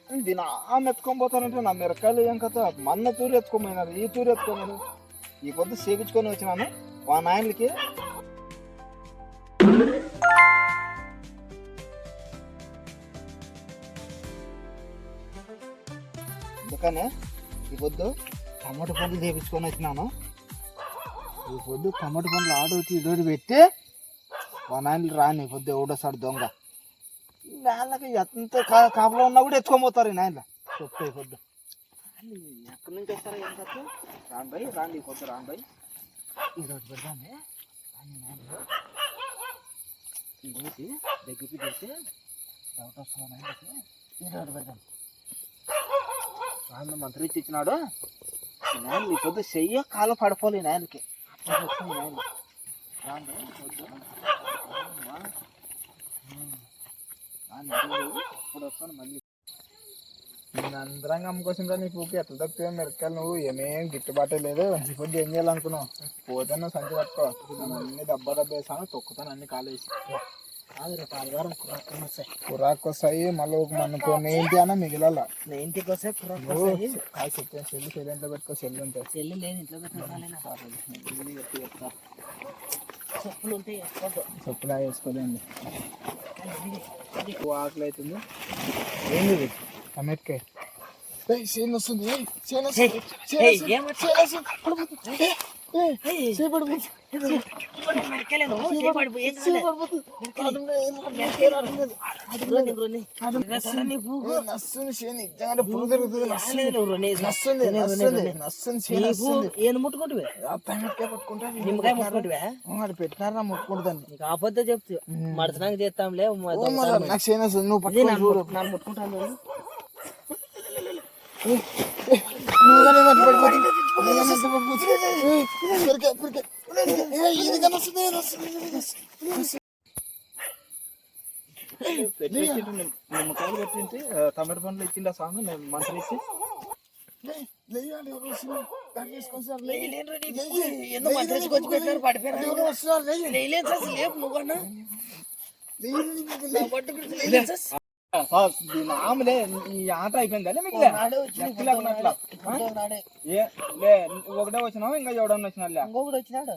దీని ఆమె ఎత్తుకొని పోతానంటే నా మిరకాయలు ఏం కథ మన్న తూరు ఎత్తుకోమన్నారు ఈ తూరు ఎత్తుకోమని ఈ పొద్దు చేపించుకొని వచ్చినాను మా నాయనలకి. అందుకనే ఈ పొద్దు టమాటో పండ్లు చేపించుకొని వచ్చినాను. ఈ పొద్దు టమాటో పండ్లు ఆడోకి ఇదోటి పెట్టి మా నాయనలు రాని పొద్దు ఎవడోసాడు దొంగ నాన్నకి ఎంత కాపలో ఉన్నా కూడా ఎత్తుకోపోతారు నాయన చెప్తే పొద్దు ఎక్కడి నుంచి వస్తారా ఏం తప్పు రాను భాయ్ రాండి పొద్దు రాను భాయ్ ఇదొకటి పెడదామే ఇంకోటి దగ్గరికి పెడితే డౌట్ వస్తాం నాయనకి ఇదొకటి పెడదాం నాన్న మంత్రి ఇచ్చినాడు నాయన ఈ పొద్దు చెయ్య కాలు పడిపోలే నాయనకి అట్లా వస్తుంది నాయన రాను పొద్దు ఇప్పుడు వస్తాను మళ్ళీ నేను అందరంగా అమ్ముకొచ్చిందా నీ పూకి ఎట్లా తప్పితే మిరకాయలు నువ్వు ఏమేం గిట్టుబాటే లేదు ఇప్పుడు ఏం చేయాలనుకున్నావు పోతే నువ్వు సంచి పట్టుకో అన్ని దెబ్బ వేసాను తొక్కుతాను అన్ని కాలేసి రేపు ఆదివారం కురాకు వస్తాయి కురాకు వస్తాయి మళ్ళీ మనకు నేంటి అన్న మిగిలాల నేంటికి వస్తాయి కురాకు చెప్పాను చెల్లి ఇంట్లో పెట్టుకో చెల్లి ఉంటాయి చెల్లి లేదు ఇంట్లో పెట్టుకో చెప్పులు ఉంటాయి చెప్పులు వేసుకోలేండి ఆకలి అవుతుంది ఏంది టమాటకాయ చేను వస్తుంది పెట్టినారా ముట్టుకుంటుందండి కాకపోతే చెప్తూ మడతనాక చేస్తాంలే నాకు చేను వస్తుంది నువ్వు ముట్టుకుంటాను నిమ్మకాయలు పెట్టించి టమాటో పండ్లు ఇచ్చిండ స్వామి నేను మంత్రి ఇచ్చి ఆమెలే ఈ ఆట అయిపోయిందా మీకు ఒకటే వచ్చినావు ఇంకా ఎవడన్నా వచ్చినా ఇంకొకటి వచ్చినాడు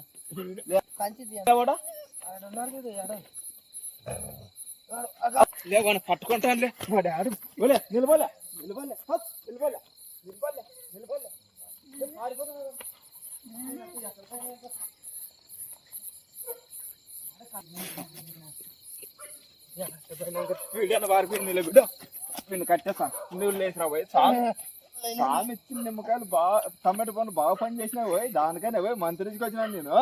లేవని పట్టుకుంటానులే వాడు ఆడు నిలబోలే నిలబోలే నిలబోలే నిలబోలే నిలబోలే వారికి నిలబిడ్డ నిన్ను కట్టేస్తా నువ్వు లేచిరా పోయి సామి ఇచ్చిన నిమ్మకాయలు బాగా టమాటో పండు బాగా పని చేసినా పోయి దానికైనా పోయి మంత్రికి వచ్చినాను నేను